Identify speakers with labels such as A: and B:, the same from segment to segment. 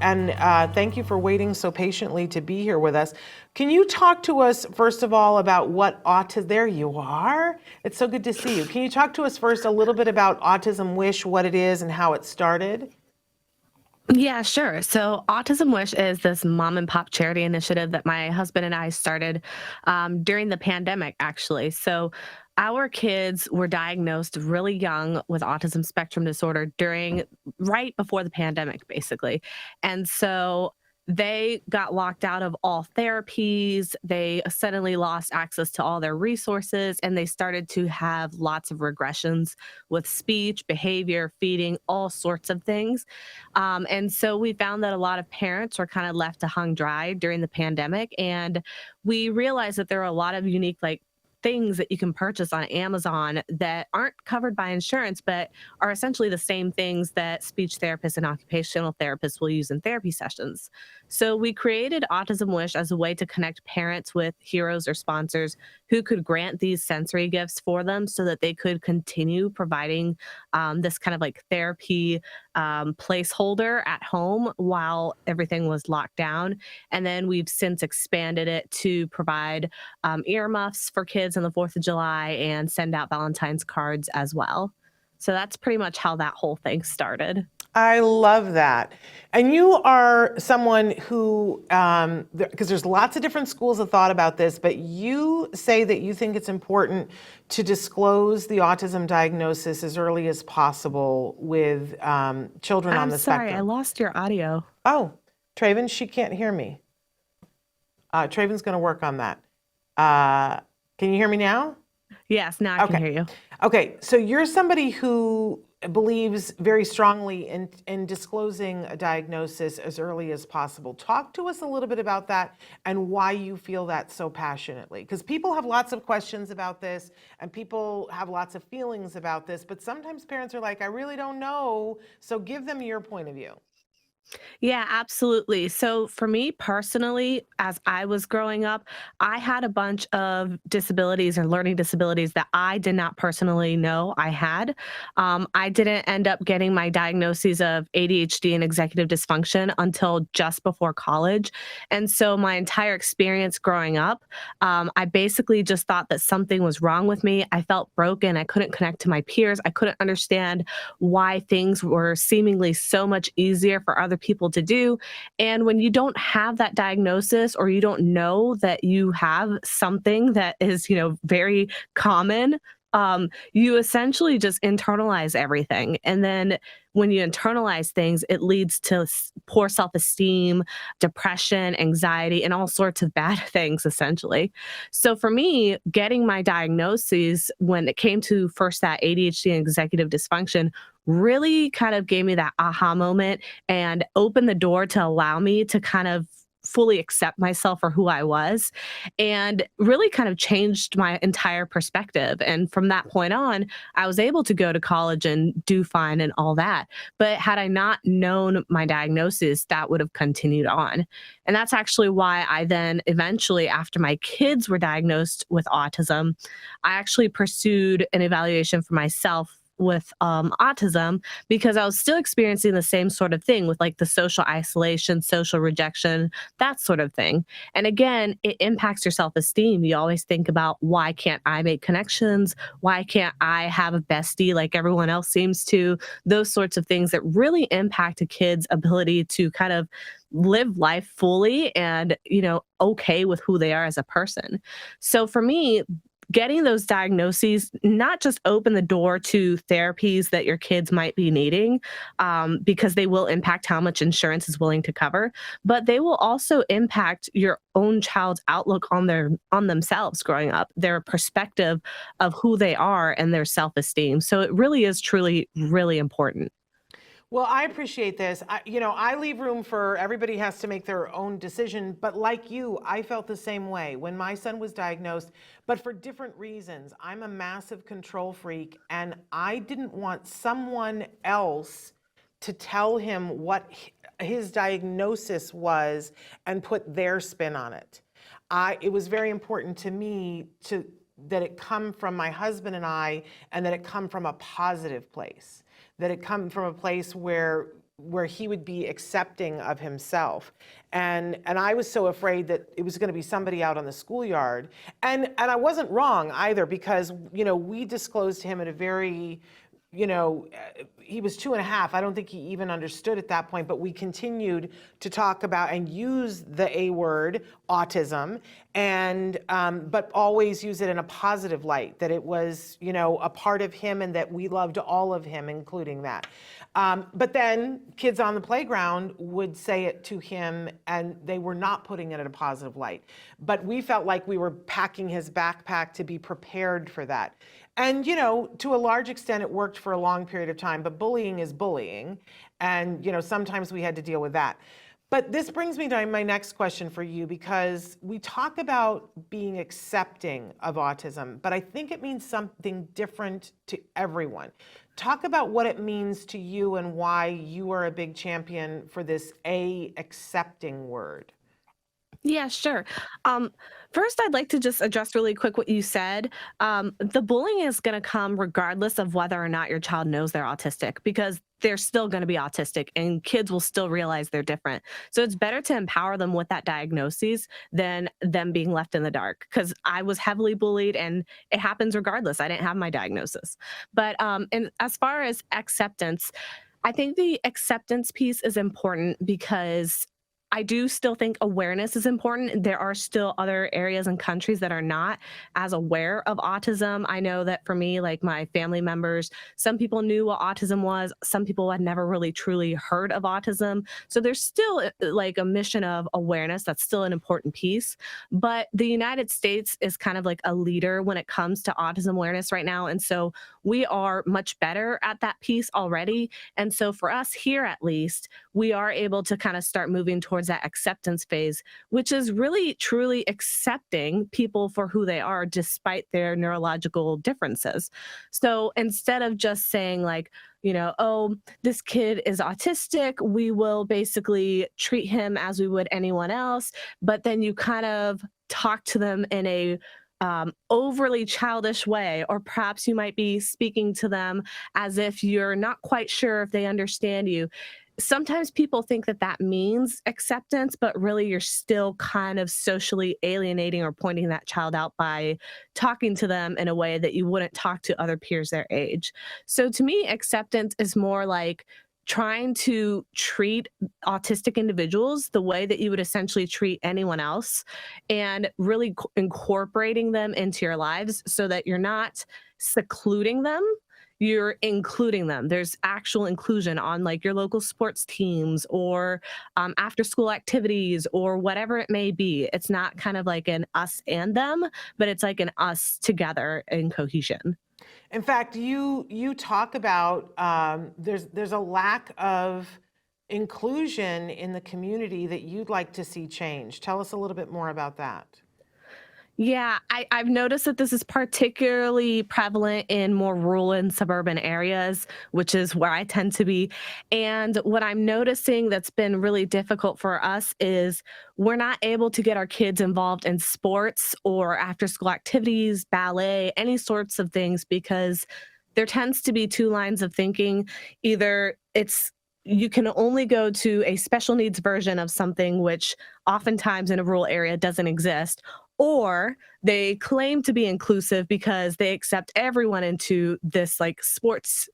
A: and thank you for waiting so patiently to be here with us. Can you talk to us, first of all, about what autism, there you are. It's so good to see you. Can you talk to us first a little bit about Autism Wish, what it is and how it started?
B: Yeah, sure. So Autism Wish is this mom and pop charity initiative that my husband and I started during the pandemic, actually. So our kids were diagnosed really young with autism spectrum disorder right before the pandemic, basically. And so they got locked out of all therapies. They suddenly lost access to all their resources, and they started to have lots of regressions with speech, behavior, feeding, all sorts of things. And so we found that a lot of parents were kind of left to hung dry during the pandemic. And we realized that there are a lot of unique, things that you can purchase on Amazon that aren't covered by insurance, but are essentially the same things that speech therapists and occupational therapists will use in therapy sessions. So we created Autism Wish as a way to connect parents with heroes or sponsors who could grant these sensory gifts for them so that they could continue providing this kind of therapy placeholder at home while everything was locked down. And then we've since expanded it to provide earmuffs for kids on the 4th of July and send out Valentine's cards as well. So that's pretty much how that whole thing started.
A: I love that. And you are someone who, because there's lots of different schools of thought about this, but you say that you think it's important to disclose the autism diagnosis as early as possible with children on the spectrum.
B: I'm sorry, I lost your audio.
A: Oh, Traven, she can't hear me. Traven's going to work on that. Can you hear me now?
B: Yes, now I can hear you.
A: Okay, so you're somebody who believes very strongly in disclosing a diagnosis as early as possible. Talk to us a little bit about that and why you feel that so passionately. Because people have lots of questions about this and people have lots of feelings about this, but sometimes parents are like, I really don't know. So give them your point of view.
B: Yeah, absolutely. So for me personally, as I was growing up, I had a bunch of disabilities or learning disabilities that I did not personally know I had. I didn't end up getting my diagnoses of ADHD and executive dysfunction until just before college. And so my entire experience growing up, I basically just thought that something was wrong with me. I felt broken. I couldn't connect to my peers. I couldn't understand why things were seemingly so much easier for other people to do. And when you don't have that diagnosis or you don't know that you have something that is, very common, you essentially just internalize everything. And then when you internalize things, it leads to poor self-esteem, depression, anxiety, and all sorts of bad things, essentially. So for me, getting my diagnoses when it came to first that ADHD and executive dysfunction really kind of gave me that aha moment and opened the door to allow me to kind of fully accept myself for who I was, and really kind of changed my entire perspective. And from that point on, I was able to go to college and do fine and all that. But had I not known my diagnosis, that would have continued on. And that's actually why I then eventually, after my kids were diagnosed with autism, I actually pursued an evaluation for myself with autism, because I was still experiencing the same sort of thing with the social isolation, social rejection, that sort of thing. And again, it impacts your self-esteem. You always think about, why can't I make connections? Why can't I have a bestie like everyone else seems to? Those sorts of things that really impact a kid's ability to kind of live life fully and, okay with who they are as a person. So for me, getting those diagnoses not just open the door to therapies that your kids might be needing, because they will impact how much insurance is willing to cover, but they will also impact your own child's outlook on themselves growing up, their perspective of who they are and their self-esteem. So it really is truly really important.
A: Well, I appreciate this. I leave room for everybody has to make their own decision, but like you, I felt the same way when my son was diagnosed, but for different reasons. I'm a massive control freak, and I didn't want someone else to tell him what his diagnosis was and put their spin on it. It was very important to me that it come from my husband and I, and that it come from a positive place. That it come from a place where where he would be accepting of himself. And I was so afraid that it was going to be somebody out on the schoolyard. And I wasn't wrong either, because, you know, we disclosed to him at a very, you know, he was 2.5. I don't think he even understood at that point, but we continued to talk about and use the A word, autism, and but always use it in a positive light, that it was, you know, a part of him and that we loved all of him, including that. But then kids on the playground would say it to him and they were not putting it in a positive light. But we felt like we were packing his backpack to be prepared for that. And, you know, to a large extent, it worked for a long period of time, but bullying is bullying. And, you know, sometimes we had to deal with that. But this brings me to my next question for you, because we talk about being accepting of autism, but I think it means something different to everyone. Talk about what it means to you and why you are a big champion for this accepting word.
B: Yeah, sure. First, I'd like to just address really quick what you said. The bullying is going to come regardless of whether or not your child knows they're autistic, because they're still going to be autistic and kids will still realize they're different. So it's better to empower them with that diagnosis than them being left in the dark, because I was heavily bullied and it happens regardless. I didn't have my diagnosis. But and as far as acceptance, I think the acceptance piece is important because I do still think awareness is important. There are still other areas and countries that are not as aware of autism. I know that for me, like my family members, some people knew what autism was. Some people had never really truly heard of autism. So there's still like a mission of awareness. That's still an important piece. But the United States is kind of like a leader when it comes to autism awareness right now. And so we are much better at that piece already. And so for us here, at least, we are able to kind of start moving towards that acceptance phase, which is really truly accepting people for who they are despite their neurological differences. So instead of just saying like, you know, oh, this kid is autistic, we will basically treat him as we would anyone else, but then you kind of talk to them in a overly childish way, or perhaps you might be speaking to them as if you're not quite sure if they understand you. Sometimes people think that that means acceptance, but really you're still kind of socially alienating or pointing that child out by talking to them in a way that you wouldn't talk to other peers their age. So to me, acceptance is more like trying to treat autistic individuals the way that you would essentially treat anyone else, and really incorporating them into your lives so that you're not secluding them, you're including them. There's actual inclusion on like your local sports teams or after school activities or whatever it may be. It's not kind of like an us and them, but it's like an us together in cohesion.
A: In fact, you talk about there's a lack of inclusion in the community that you'd like to see change. Tell us a little bit more about that.
B: Yeah, I've noticed that this is particularly prevalent in more rural and suburban areas, which is where I tend to be. And what I'm noticing that's been really difficult for us is we're not able to get our kids involved in sports or after school activities, ballet, any sorts of things, because there tends to be two lines of thinking. Either it's you can only go to a special needs version of something, which oftentimes in a rural area doesn't exist, or they claim to be inclusive because they accept everyone into this like sports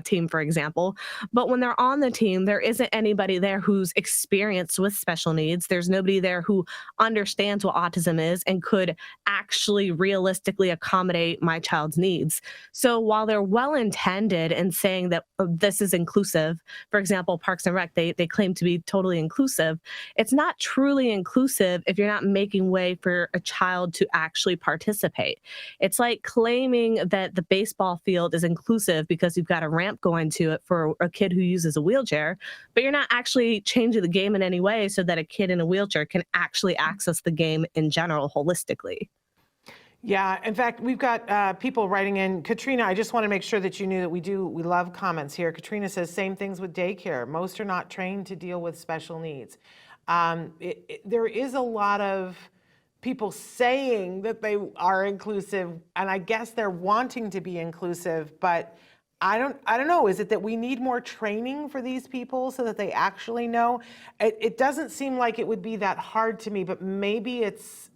B: team, for example. But when they're on the team, there isn't anybody there who's experienced with special needs. There's nobody there who understands what autism is and could actually realistically accommodate my child's needs. So while they're well intended in saying that this is inclusive, for example, Parks and Rec, they claim to be totally inclusive. It's not truly inclusive if you're not making way for a child to actually participate. It's like claiming that the baseball field is inclusive because you've got a ramp going to it for a kid who uses a wheelchair, but you're not actually changing the game in any way so that a kid in a wheelchair can actually access the game in general holistically.
A: Yeah, in fact, we've got people writing in. Katrina, I just want to make sure that you knew that we love comments here. Katrina says, same things with daycare. Most are not trained to deal with special needs. There is a lot of people saying that they are inclusive, and I guess they're wanting to be inclusive, but I don't know. Is it that we need more training for these people so that they actually know? It doesn't seem like it would be that hard to me, but maybe it's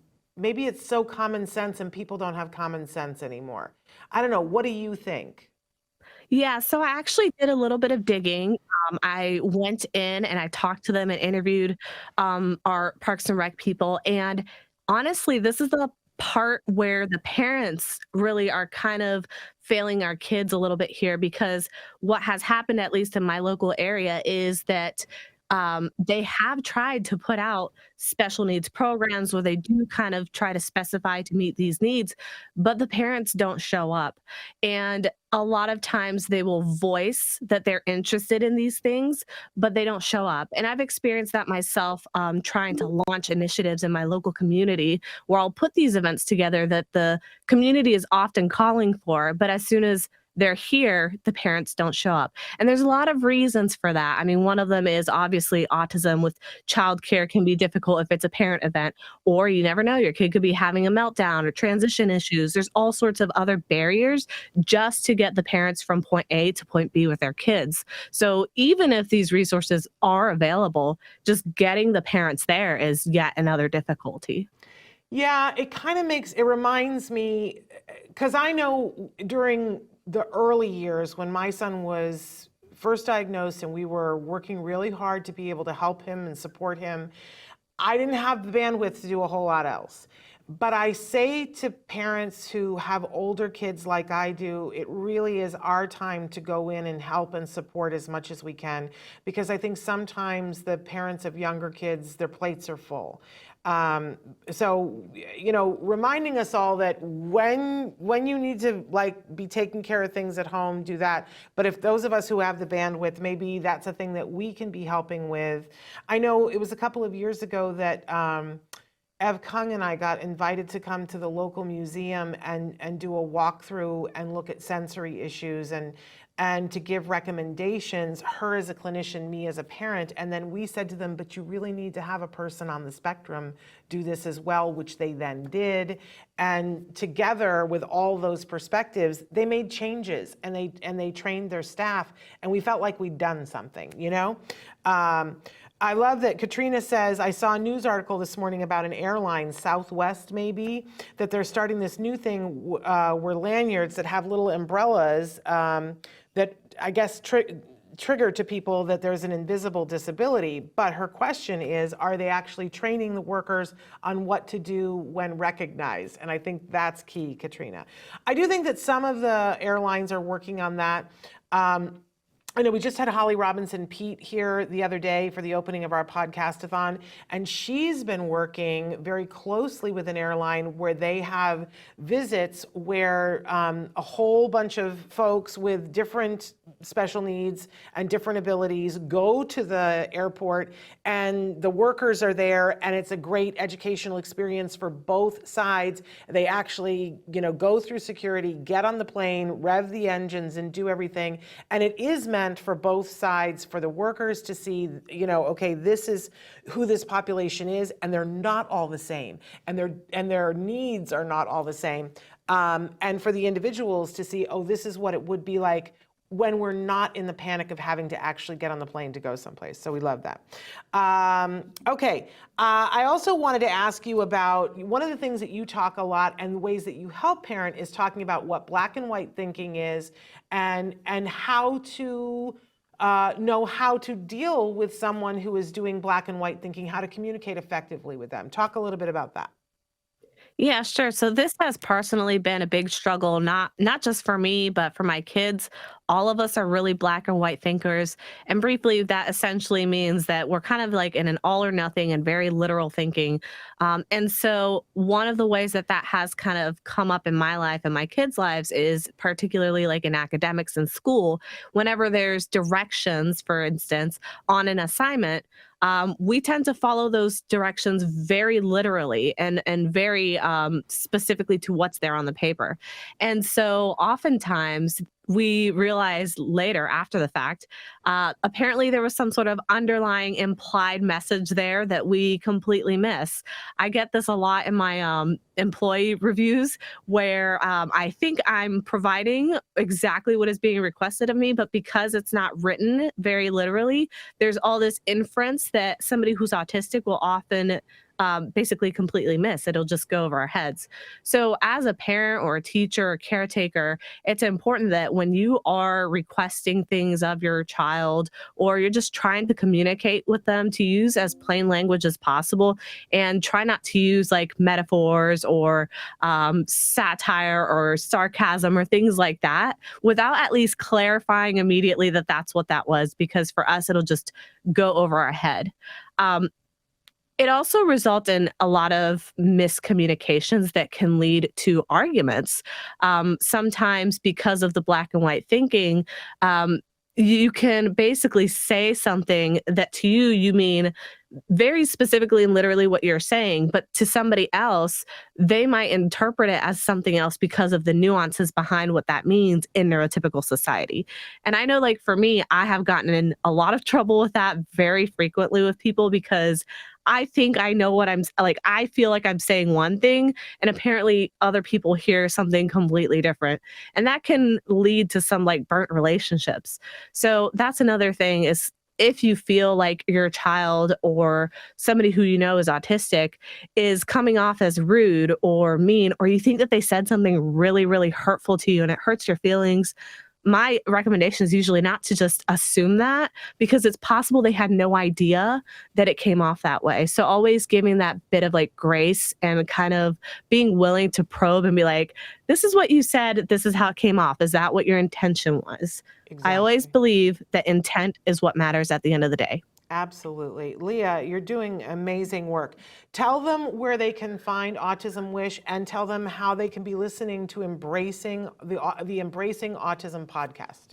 A: so common sense and people don't have common sense anymore. I don't know. What do you think?
B: Yeah, so I actually did a little bit of digging. I went in and I talked to them and interviewed our Parks and Rec people. And honestly, this is the part where the parents really are kind of failing our kids a little bit here, because what has happened, at least in my local area, is that they have tried to put out special needs programs where they do kind of try to specify to meet these needs, but the parents don't show up. And a lot of times they will voice that they're interested in these things, but they don't show up. And I've experienced that myself, trying to launch initiatives in my local community where I'll put these events together that the community is often calling for, but as soon as they're here, the parents don't show up. And there's a lot of reasons for that. I mean, one of them is obviously autism with childcare can be difficult if it's a parent event, or you never know, your kid could be having a meltdown or transition issues. There's all sorts of other barriers just to get the parents from point A to point B with their kids. So even if these resources are available, just getting the parents there is yet another difficulty.
A: Yeah, it reminds me, because I know during the early years when my son was first diagnosed and we were working really hard to be able to help him and support him, I didn't have the bandwidth to do a whole lot else. But I say to parents who have older kids like I do, it really is our time to go in and help and support as much as we can, because I think sometimes the parents of younger kids, their plates are full. So, reminding us all that when you need to be taking care of things at home, do that. But if those of us who have the bandwidth, maybe that's a thing that we can be helping with. I know it was a couple of years ago that 𝗵𝗲𝗂𝗃 and I got invited to come to the local museum and do a walkthrough and look at sensory issues and to give recommendations, her as a clinician, me as a parent. And then we said to them, but you really need to have a person on the spectrum do this as well, which they then did. And together with all those perspectives, they made changes and they trained their staff, and we felt like we'd done something, I love that Katrina says, I saw a news article this morning about an airline, Southwest maybe, that they're starting this new thing where lanyards that have little umbrellas that I guess trigger to people that there's an invisible disability. But her question is, are they actually training the workers on what to do when recognized? And I think that's key, Katrina. I do think that some of the airlines are working on that. I know we just had Holly Robinson Pete here the other day for the opening of our podcastathon, and she's been working very closely with an airline where they have visits where a whole bunch of folks with different special needs and different abilities go to the airport, and the workers are there, and it's a great educational experience for both sides. They actually, go through security, get on the plane, rev the engines, and do everything. And it is meant for both sides, for the workers to see, okay, this is who this population is, and they're not all the same, and their needs are not all the same. And for the individuals to see, oh, this is what it would be like when we're not in the panic of having to actually get on the plane to go someplace. So we love that. Okay, I also wanted to ask you about one of the things that you talk a lot and the ways that you help parent is talking about what black and white thinking is and how to know how to deal with someone who is doing black and white thinking, how to communicate effectively with them. Talk a little bit about that.
B: Yeah, sure. So this has personally been a big struggle, not just for me, but for my kids. All of us are really black and white thinkers. And briefly, that essentially means that we're kind of like in an all or nothing and very literal thinking. And so one of the ways that that has kind of come up in my life and my kids' lives is particularly like in academics and school, whenever there's directions, for instance, on an assignment, we tend to follow those directions very literally and very specifically to what's there on the paper. And so oftentimes we realized later after the fact, apparently there was some sort of underlying implied message there that we completely miss. I get this a lot in my employee reviews where I think I'm providing exactly what is being requested of me, but because it's not written very literally, there's all this inference that somebody who's autistic will often basically completely miss. It'll just go over our heads. So, as a parent or a teacher or caretaker, it's important that when you are requesting things of your child or you're just trying to communicate with them, to use as plain language as possible and try not to use like metaphors or satire or sarcasm or things like that without at least clarifying immediately that that's what that was, because for us, it'll just go over our head. Um, it also results in a lot of miscommunications that can lead to arguments. Sometimes, because of the black and white thinking, you can basically say something that to you, you mean very specifically and literally what you're saying, but to somebody else, they might interpret it as something else because of the nuances behind what that means in neurotypical society. And I know, like, for me, I have gotten in a lot of trouble with that very frequently with people because I think I know what like, I feel like I'm saying one thing, and apparently other people hear something completely different. And that can lead to some like burnt relationships. So that's another thing is, if you feel like your child or somebody who you know is autistic is coming off as rude or mean, or you think that they said something really, really hurtful to you and it hurts your feelings, my recommendation is usually not to just assume that, because it's possible they had no idea that it came off that way. So always giving that bit of like grace and kind of being willing to probe and be like, this is what you said, this is how it came off. Is that what your intention was? I always
A: Exactly.
B: believe that intent is what matters at the end of the day.
A: Absolutely. Lia, you're doing amazing work. Tell them where they can find Autism Wish and tell them how they can be listening to the Embracing Autism podcast.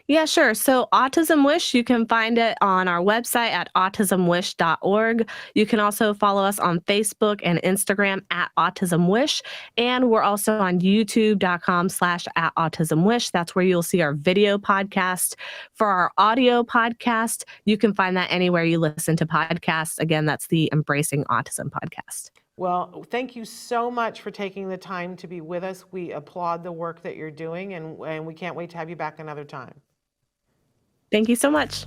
B: Yeah, sure. So Autism Wish, you can find it on our website at autismwish.org. You can also follow us on Facebook and Instagram at Autism Wish. And we're also on youtube.com/at Autism Wish. That's where you'll see our video podcast. For our audio podcast, you can find that anywhere you listen to podcasts. Again, that's the Embracing Autism podcast.
A: Well, thank you so much for taking the time to be with us. We applaud the work that you're doing, and we can't wait to have you back another time.
B: Thank you so much.